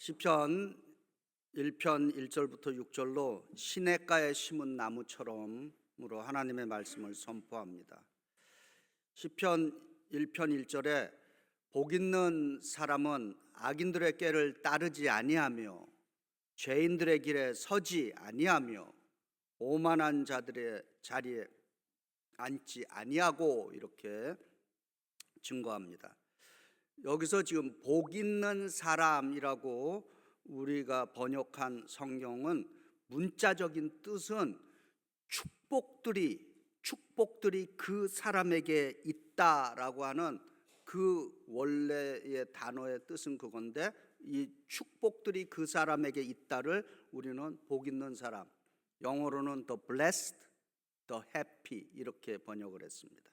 시편 1편 1절부터 6절로 시냇가에 심은 나무처럼으로 하나님의 말씀을 선포합니다. 시편 1편 1절에 복 있는 사람은 악인들의 꾀를 따르지 아니하며 죄인들의 길에 서지 아니하며 오만한 자들의 자리에 앉지 아니하고 이렇게 증거합니다. 여기서 지금 복 있는 사람이라고 우리가 번역한 성경은 문자적인 뜻은 축복들이 그 사람에게 있다라고 하는 그 원래의 단어의 뜻은 그건데, 이 축복들이 그 사람에게 있다를 우리는 복 있는 사람, 영어로는 the blessed, the happy 이렇게 번역을 했습니다.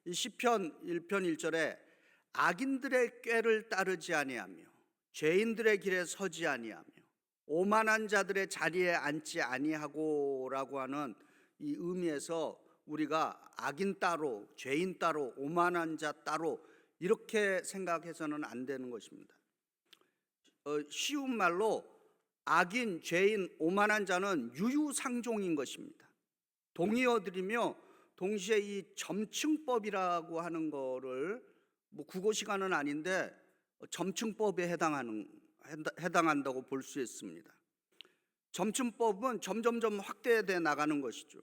이 시편 1편 1절에 악인들의 꾀를 따르지 아니하며 죄인들의 길에 서지 아니하며 오만한 자들의 자리에 앉지 아니하고라고 하는 이 의미에서 우리가 악인 따로, 죄인 따로, 오만한 자 따로 이렇게 생각해서는 안 되는 것입니다. 쉬운 말로 악인, 죄인, 오만한 자는 유유상종인 것입니다. 동의어들이며 동시에 이 점층법이라고 하는 거를 국어 시간은 아닌데 점층법에 해당한다고 볼 수 있습니다. 점층법은 점점점 확대돼 나가는 것이죠.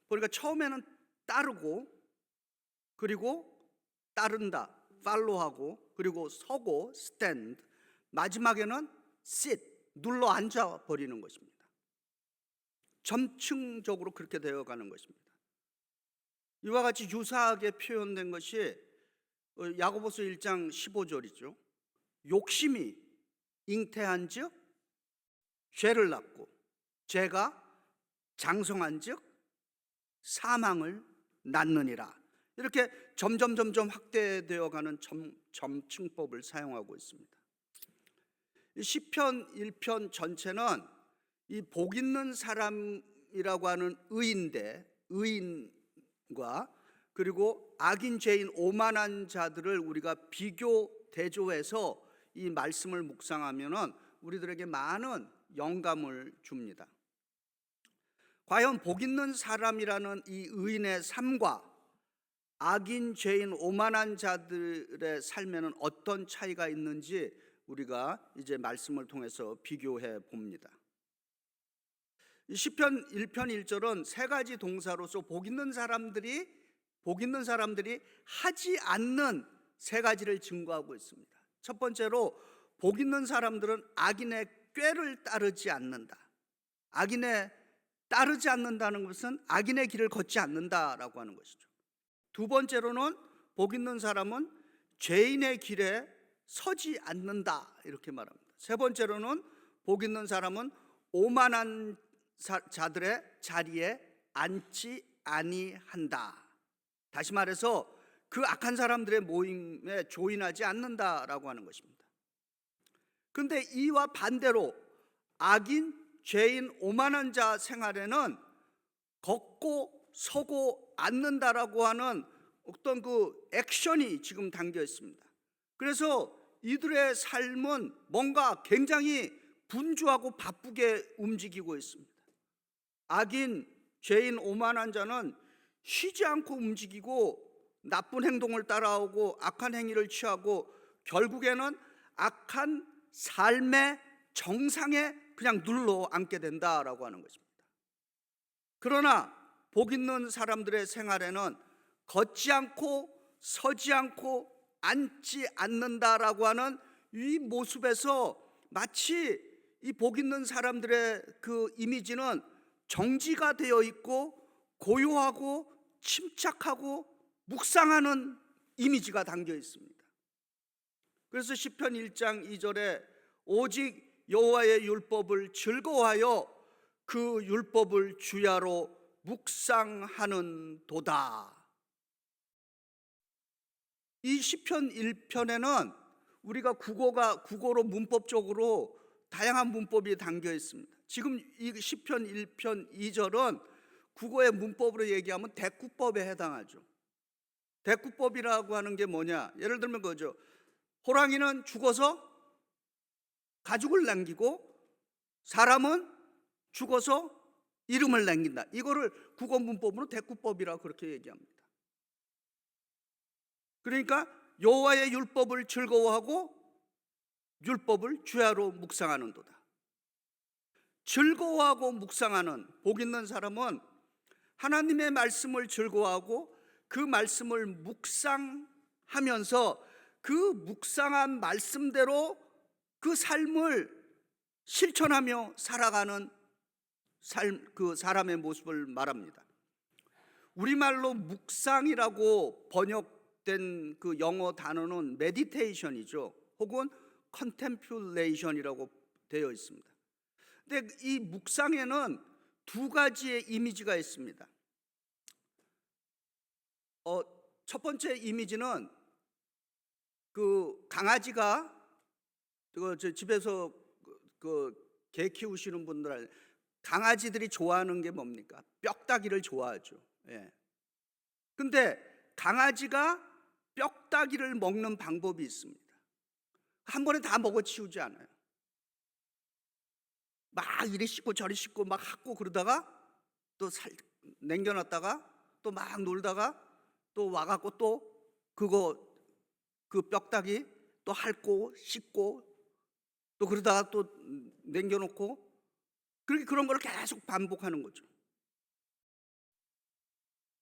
그러니까 처음에는 따르고, 그리고 따른다, 팔로우하고, 그리고 서고, stand, 마지막에는 sit, 눌러 앉아 버리는 것입니다. 점층적으로 그렇게 되어가는 것입니다. 이와 같이 유사하게 표현된 것이 야고보서 1장 15절이죠. 욕심이 잉태한즉 죄를 낳고 죄가 장성한즉 사망을 낳느니라. 이렇게 점점 확대되어 가는 점층법을 사용하고 있습니다. 시편 1편 전체는 이 복 있는 사람이라고 하는 의인과 그리고 악인, 죄인, 오만한 자들을 우리가 비교 대조해서 이 말씀을 묵상하면은 우리들에게 많은 영감을 줍니다. 과연 복 있는 사람이라는 이 의인의 삶과 악인, 죄인, 오만한 자들의 삶에는 어떤 차이가 있는지 우리가 이제 말씀을 통해서 비교해 봅니다. 시편 1편 1절은 세 가지 동사로서 복 있는 사람들이 하지 않는 세 가지를 증거하고 있습니다. 첫 번째로 복 있는 사람들은 악인의 꾀를 따르지 않는다. 악인의 따르지 않는다는 것은 악인의 길을 걷지 않는다라고 하는 것이죠. 두 번째로는 복 있는 사람은 죄인의 길에 서지 않는다 이렇게 말합니다. 세 번째로는 복 있는 사람은 오만한 자들의 자리에 앉지 아니한다. 다시 말해서 그 악한 사람들의 모임에 조인하지 않는다라고 하는 것입니다. 그런데 이와 반대로 악인, 죄인, 오만한 자 생활에는 걷고 서고 앉는다라고 하는 어떤 그 액션이 지금 담겨 있습니다. 그래서 이들의 삶은 뭔가 굉장히 분주하고 바쁘게 움직이고 있습니다. 악인, 죄인, 오만한 자는 쉬지 않고 움직이고 나쁜 행동을 따라오고 악한 행위를 취하고 결국에는 악한 삶의 정상에 그냥 눌러 앉게 된다라고 하는 것입니다. 그러나 복 있는 사람들의 생활에는 걷지 않고 서지 않고 앉지 않는다라고 하는 이 모습에서 마치 이 복 있는 사람들의 그 이미지는 정지가 되어 있고 고요하고 침착하고 묵상하는 이미지가 담겨 있습니다. 그래서 시편 1장 2절에 오직 여호와의 율법을 즐거워하여 그 율법을 주야로 묵상하는 도다. 이 시편 1편에는 우리가 국어로 문법적으로 다양한 문법이 담겨 있습니다. 지금 이 시편 1편 2절은 국어의 문법으로 얘기하면 대꾸법에 해당하죠. 대꾸법이라고 하는 게 뭐냐? 예를 들면 그거죠. 호랑이는 죽어서 가족을 남기고 사람은 죽어서 이름을 남긴다. 이거를 국어 문법으로 대꾸법이라고 그렇게 얘기합니다. 그러니까 여호와의 율법을 즐거워하고 율법을 주야로 묵상하는도다. 즐거워하고 묵상하는 복 있는 사람은 하나님의 말씀을 즐거워하고 그 말씀을 묵상하면서 그 묵상한 말씀대로 그 삶을 실천하며 살아가는 그 사람의 모습을 말합니다. 우리말로 묵상이라고 번역된 그 영어 단어는 meditation이죠. 혹은 contemplation이라고 되어 있습니다. 근데 이 묵상에는 두 가지의 이미지가 있습니다. 첫 번째 이미지는 그 강아지가 집에서 개 키우시는 분들, 강아지들이 좋아하는 게 뭡니까? 뼈다귀를 좋아하죠. 예. 근데 강아지가 뼈다귀를 먹는 방법이 있습니다. 한 번에 다 먹어 치우지 않아요. 막 이리 씻고 저리 씻고 막 핥고 그러다가 또 남겨놨다가 또 막 놀다가 또 와갖고 또 그 뼈다귀 또 핥고 씻고 또 그러다가 또 남겨놓고 그렇게 그런 걸 계속 반복하는 거죠.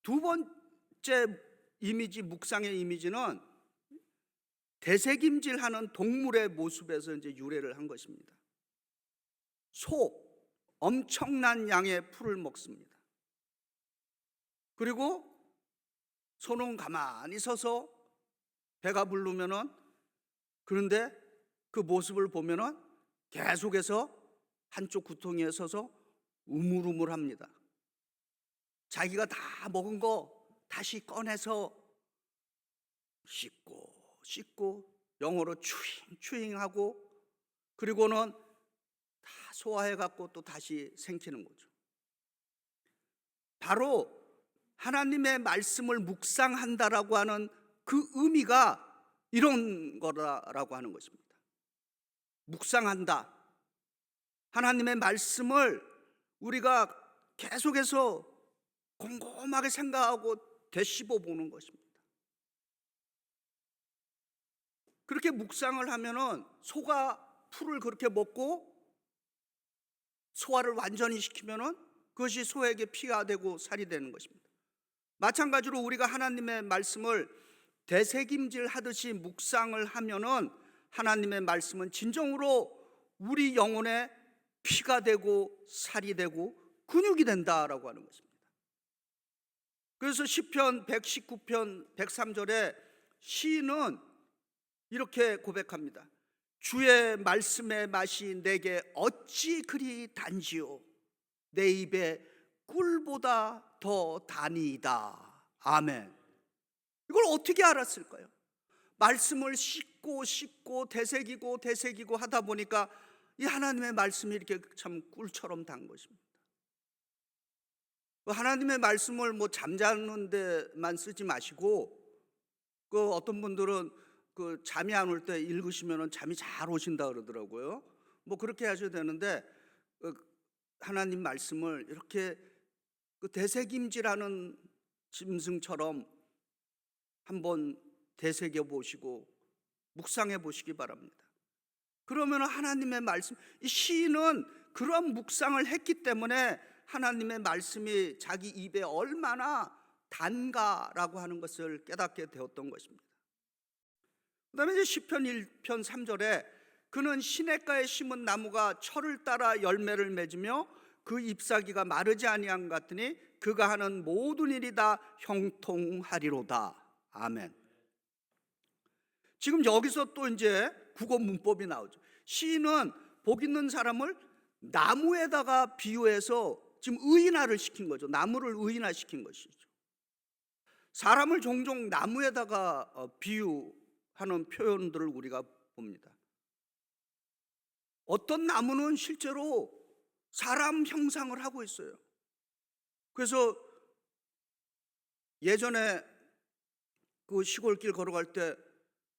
두 번째 이미지, 묵상의 이미지는 되새김질하는 동물의 모습에서 이제 유래를 한 것입니다. 소, 엄청난 양의 풀을 먹습니다. 그리고 소는 가만히 서서 배가 부르면은, 그런데 그 모습을 보면은 계속해서 한쪽 구덩이에 서서 우물우물합니다. 자기가 다 먹은 거 다시 꺼내서 씻고 영어로 추잉하고 그리고는 다 소화해갖고 또 다시 생기는 거죠. 바로 하나님의 말씀을 묵상한다라고 하는 그 의미가 이런 거라고 하는 것입니다. 묵상한다. 하나님의 말씀을 우리가 계속해서 곰곰하게 생각하고 되씹어 보는 것입니다. 그렇게 묵상을 하면은 소가 풀을 그렇게 먹고 소화를 완전히 시키면은 그것이 소에게 피가 되고 살이 되는 것입니다. 마찬가지로 우리가 하나님의 말씀을 되새김질 하듯이 묵상을 하면은 하나님의 말씀은 진정으로 우리 영혼에 피가 되고 살이 되고 근육이 된다라고 하는 것입니다. 그래서 시편 119편 103절에 시인은 이렇게 고백합니다. 주의 말씀의 맛이 내게 어찌 그리 단지요 내 입에 꿀보다 더 다니이다. 아멘. 이걸 어떻게 알았을까요? 말씀을 씻고 되새기고 하다 보니까 이 하나님의 말씀이 이렇게 참 꿀처럼 단 것입니다. 하나님의 말씀을 뭐 잠자는 데만 쓰지 마시고 그 어떤 분들은 그 잠이 안 올 때 읽으시면 잠이 잘 오신다 그러더라고요. 뭐 그렇게 하셔야 되는데 하나님 말씀을 이렇게 그 되새김질하는 짐승처럼 한번 되새겨 보시고 묵상해 보시기 바랍니다. 그러면 하나님의 말씀, 이 시인은 그런 묵상을 했기 때문에 하나님의 말씀이 자기 입에 얼마나 단가라고 하는 것을 깨닫게 되었던 것입니다. 그 다음에 이제 시편 1편 3절에 그는 시냇가에 심은 나무가 철을 따라 열매를 맺으며 그 잎사귀가 마르지 아니한 것 같으니 그가 하는 모든 일이 다 형통하리로다. 아멘. 지금 여기서 또 이제 국어 문법이 나오죠. 시인은 복 있는 사람을 나무에다가 비유해서 지금 의인화를 시킨 거죠. 나무를 의인화시킨 것이죠. 사람을 종종 나무에다가 비유하는 표현들을 우리가 봅니다. 어떤 나무는 실제로 사람 형상을 하고 있어요. 그래서 예전에 그 시골길 걸어갈 때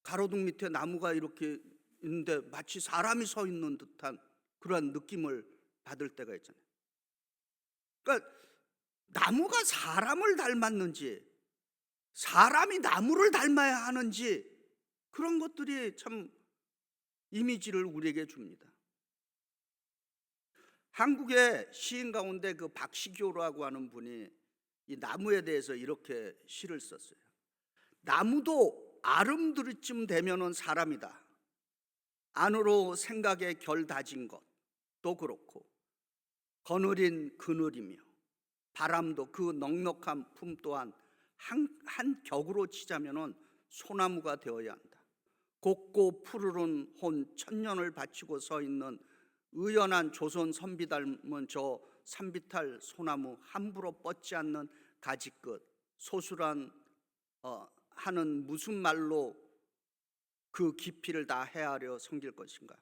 가로등 밑에 나무가 이렇게 있는데 마치 사람이 서 있는 듯한 그런 느낌을 받을 때가 있잖아요. 그러니까 나무가 사람을 닮았는지 사람이 나무를 닮아야 하는지 그런 것들이 참 이미지를 우리에게 줍니다. 한국의 시인 가운데 그 박시교라고 하는 분이 이 나무에 대해서 이렇게 시를 썼어요. 나무도 아름드리쯤 되면은 사람이다. 안으로 생각에 결 다진 것도 그렇고 거느린 그늘이며 바람도 그 넉넉한 품 또한 한 격으로 치자면은 소나무가 되어야 한다. 곱고 푸르른 혼 천년을 바치고 서 있는 의연한 조선 선비 닮은 저 산비탈 소나무 함부로 뻗지 않는 가지끝 소수란 하는 무슨 말로 그 깊이를 다 헤아려 섬길 것인가.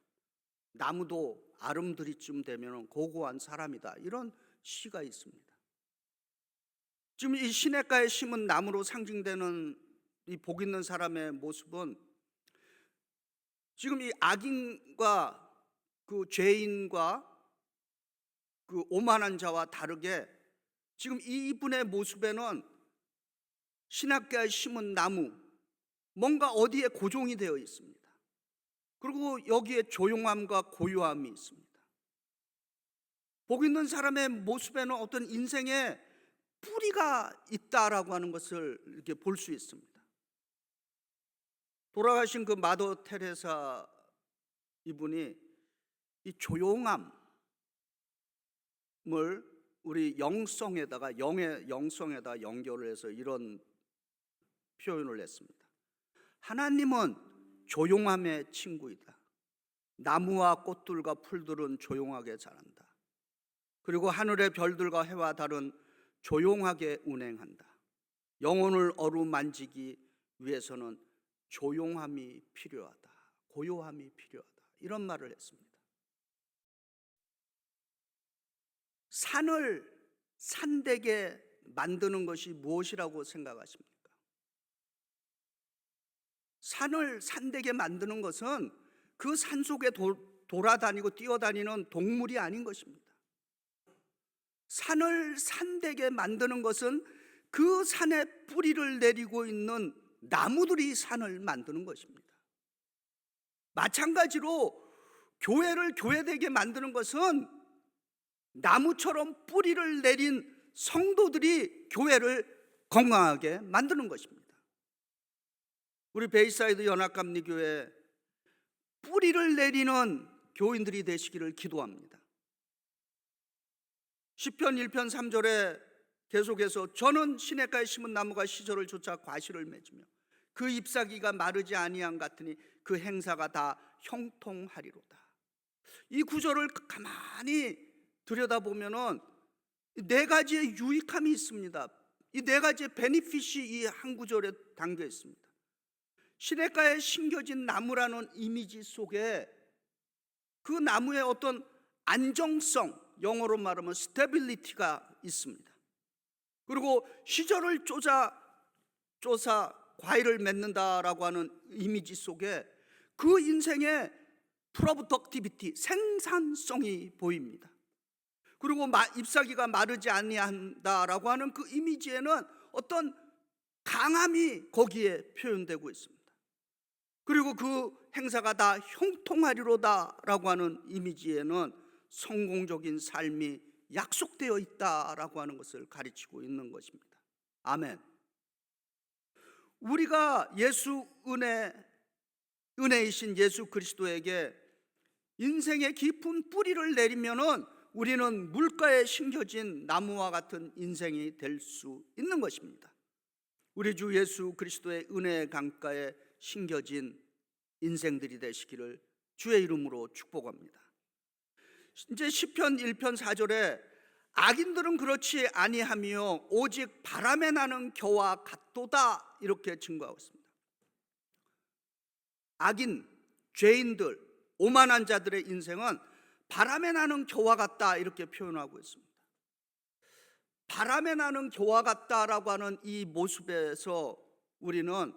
나무도 아름드리쯤 되면 고고한 사람이다. 이런 시가 있습니다. 지금 이 시냇가에 심은 나무로 상징되는 이 복 있는 사람의 모습은 지금 이 악인과 그 죄인과 그 오만한 자와 다르게 지금 이분의 모습에는 시냇가에 심은 나무 뭔가 어디에 고정이 되어 있습니다. 그리고 여기에 조용함과 고요함이 있습니다. 복 있는 사람의 모습에는 어떤 인생의 뿌리가 있다라고 하는 것을 이렇게 볼 수 있습니다. 돌아가신 그 마더 테레사 이분이 이 조용함을 우리 영성에다가 영의 영성에다 연결을 해서 이런 표현을 했습니다. 하나님은 조용함의 친구이다. 나무와 꽃들과 풀들은 조용하게 자란다. 그리고 하늘의 별들과 해와 달은 조용하게 운행한다. 영혼을 어루만지기 위해서는 조용함이 필요하다. 고요함이 필요하다. 이런 말을 했습니다. 산을 산되게 만드는 것이 무엇이라고 생각하십니까? 산을 산되게 만드는 것은 그 산 속에 돌아다니고 뛰어다니는 동물이 아닌 것입니다. 산을 산되게 만드는 것은 그 산에 뿌리를 내리고 있는 나무들이 산을 만드는 것입니다. 마찬가지로 교회를 교회되게 만드는 것은 나무처럼 뿌리를 내린 성도들이 교회를 건강하게 만드는 것입니다. 우리 베이사이드 연합감리교회 뿌리를 내리는 교인들이 되시기를 기도합니다. 시편 1편 3절에 계속해서 저는 시냇가에 심은 나무가 시절을 쫓아 과실을 맺으며 그 잎사귀가 마르지 아니함 같으니 그 행사가 다 형통하리로다. 이 구절을 가만히 들여다보면은 네 가지의 유익함이 있습니다. 이 네 가지의 베니핏이 이 한 구절에 담겨 있습니다. 시냇가에 심겨진 나무라는 이미지 속에 그 나무의 어떤 안정성, 영어로 말하면 스테빌리티가 있습니다. 그리고 시절을 쫓아 과일을 맺는다라고 하는 이미지 속에 그 인생의 프로덕티비티, 생산성이 보입니다. 그리고 잎사귀가 마르지 아니한다라고 하는 그 이미지에는 어떤 강함이 거기에 표현되고 있습니다. 그리고 그 행사가 다 형통하리로다라고 하는 이미지에는 성공적인 삶이 약속되어 있다라고 하는 것을 가르치고 있는 것입니다. 아멘. 우리가 은혜이신 예수 그리스도에게 인생의 깊은 뿌리를 내리면은 우리는 물가에 심겨진 나무와 같은 인생이 될 수 있는 것입니다. 우리 주 예수 그리스도의 은혜의 강가에 심겨진 인생들이 되시기를 주의 이름으로 축복합니다. 이제 시편 1편 4절에 악인들은 그렇지 아니하며 오직 바람에 나는 겨와 같도다 이렇게 증거하고 있습니다. 악인, 죄인들, 오만한 자들의 인생은 바람에 나는 겨와 같다 이렇게 표현하고 있습니다. 바람에 나는 겨와 같다라고 하는 이 모습에서 우리는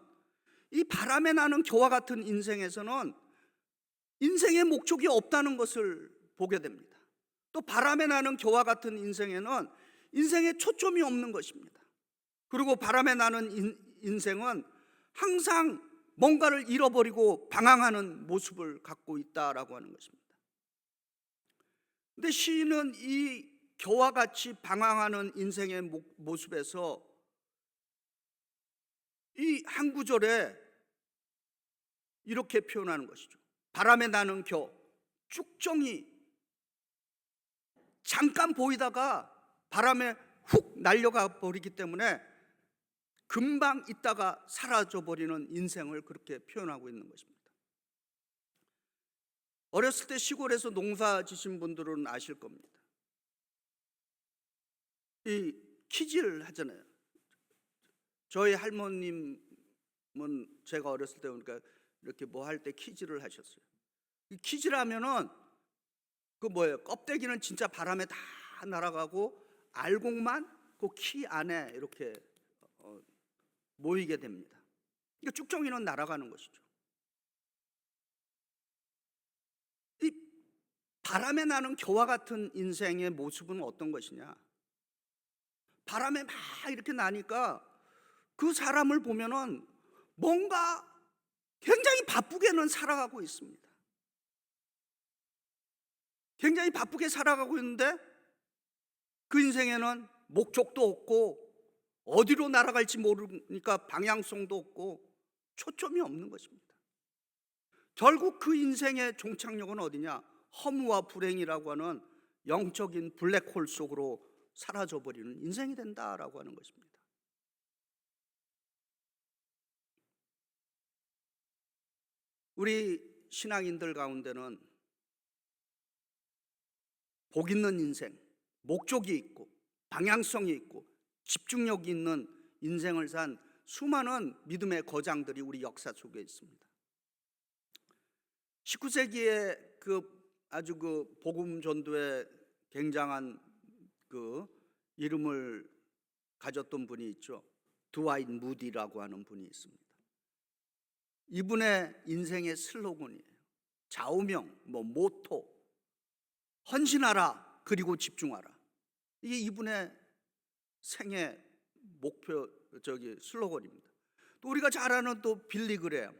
이 바람에 나는 겨와 같은 인생에서는 인생의 목적이 없다는 것을 보게 됩니다. 또 바람에 나는 겨와 같은 인생에는 인생의 초점이 없는 것입니다. 그리고 바람에 나는 인생은 항상 뭔가를 잃어버리고 방황하는 모습을 갖고 있다라고 하는 것입니다. 근데 시인은 이 겨와 같이 방황하는 인생의 모습에서 이 한 구절에 이렇게 표현하는 것이죠. 바람에 나는 겨, 쭉정이 잠깐 보이다가 바람에 훅 날려가 버리기 때문에 금방 있다가 사라져 버리는 인생을 그렇게 표현하고 있는 것입니다. 어렸을 때 시골에서 농사 지신 분들은 아실 겁니다. 이 키질 하잖아요. 저희 할머님은 제가 어렸을 때 보니까 이렇게 뭐 할 때 키질을 하셨어요. 이 키질하면은 그 뭐예요? 껍데기는 진짜 바람에 다 날아가고 알곡만 그 키 안에 이렇게 모이게 됩니다. 그러니까 쭉정이는 날아가는 것이죠. 이 바람에 나는 겨와 같은 인생의 모습은 어떤 것이냐? 바람에 막 이렇게 나니까 그 사람을 보면은 뭔가 굉장히 바쁘게는 살아가고 있습니다. 굉장히 바쁘게 살아가고 있는데 그 인생에는 목적도 없고 어디로 날아갈지 모르니까 방향성도 없고 초점이 없는 것입니다. 결국 그 인생의 종착역은 어디냐? 허무와 불행이라고 하는 영적인 블랙홀 속으로 사라져버리는 인생이 된다라고 하는 것입니다. 우리 신앙인들 가운데는 복 있는 인생, 목적이 있고 방향성이 있고 집중력이 있는 인생을 산 수많은 믿음의 거장들이 우리 역사 속에 있습니다. 19세기에 아주 복음 전도에 굉장한 이름을 가졌던 분이 있죠. 드와이트 무디라고 하는 분이 있습니다. 이분의 인생의 슬로건이에요. 좌우명, 모토, 헌신하라 그리고 집중하라. 이게 이분의 생애 목표 슬로건입니다. 또 우리가 잘 아는 또 빌리 그레엄,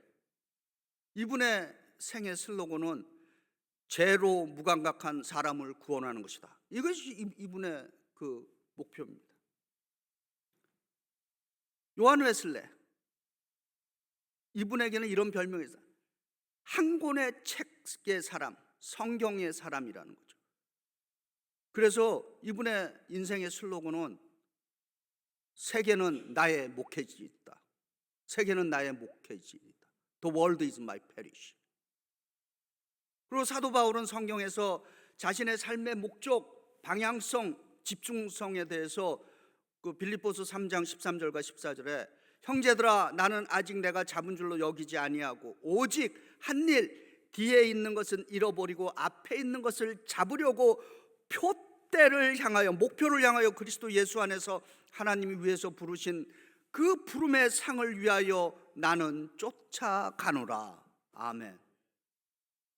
이분의 생애 슬로건은 죄로 무감각한 사람을 구원하는 것이다. 이것이 이분의 목표입니다. 요한 웨슬레, 이분에게는 이런 별명이 있어요. 한 권의 책의 사람, 성경의 사람이라는 거죠. 그래서 이분의 인생의 슬로건은 세계는 나의 목회지이다. 세계는 나의 목회지이다. The world is my parish. 그리고 사도 바울은 성경에서 자신의 삶의 목적, 방향성, 집중성에 대해서 빌립보서 3장 13절과 14절에 형제들아 나는 아직 내가 잡은 줄로 여기지 아니하고 오직 한 일 뒤에 있는 것은 잃어버리고 앞에 있는 것을 잡으려고 표대를 향하여 목표를 향하여 그리스도 예수 안에서 하나님이 위해서 부르신 그 부름의 상을 위하여 나는 쫓아가노라. 아멘.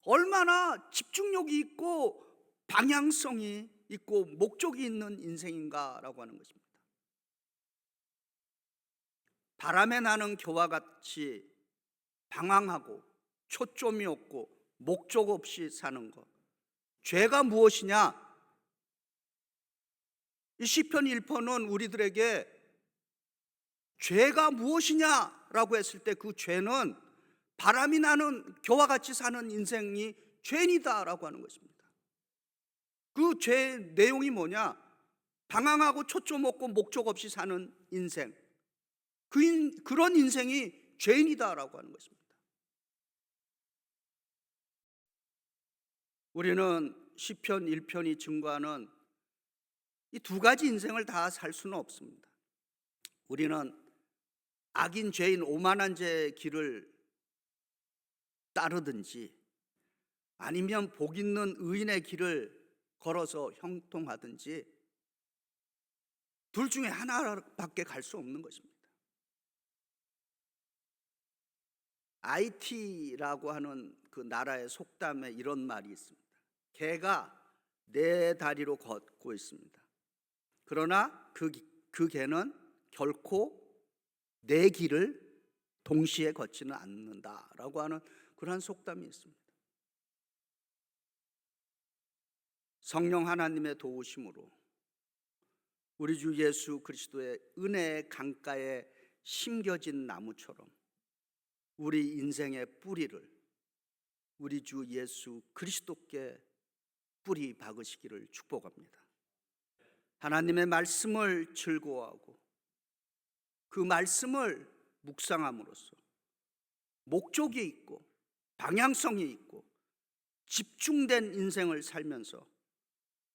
얼마나 집중력이 있고 방향성이 있고 목적이 있는 인생인가라고 하는 것입니다. 바람에 나는 겨와 같이 방황하고 초점이 없고 목적 없이 사는 것. 죄가 무엇이냐? 이 시편 1편은 우리들에게 죄가 무엇이냐라고 했을 때 그 죄는 바람이 나는 겨와 같이 사는 인생이 죄이다라고 하는 것입니다. 그 죄의 내용이 뭐냐? 방황하고 초점 없고 목적 없이 사는 인생. 그런 인생이 죄인이다라고 하는 것입니다. 우리는 시편 1편이 증거하는 이 두 가지 인생을 다 살 수는 없습니다. 우리는 악인 죄인 오만한 죄의 길을 따르든지 아니면 복 있는 의인의 길을 걸어서 형통하든지 둘 중에 하나밖에 갈 수 없는 것입니다. IT라고 하는 그 나라의 속담에 이런 말이 있습니다. 개가 네 다리로 걷고 있습니다. 그러나 그 개는 결코 네 길을 동시에 걷지는 않는다라고 하는 그러한 속담이 있습니다. 성령 하나님의 도우심으로 우리 주 예수 그리스도의 은혜의 강가에 심겨진 나무처럼 우리 인생의 뿌리를 우리 주 예수 그리스도께 뿌리 박으시기를 축복합니다. 하나님의 말씀을 즐거워하고 그 말씀을 묵상함으로써 목적이 있고 방향성이 있고 집중된 인생을 살면서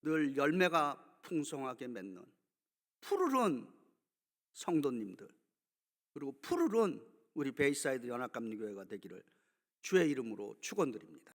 늘 열매가 풍성하게 맺는 푸르른 성도님들, 그리고 푸르른 우리 베이사이드 연합감리교회가 되기를 주의 이름으로 축원드립니다.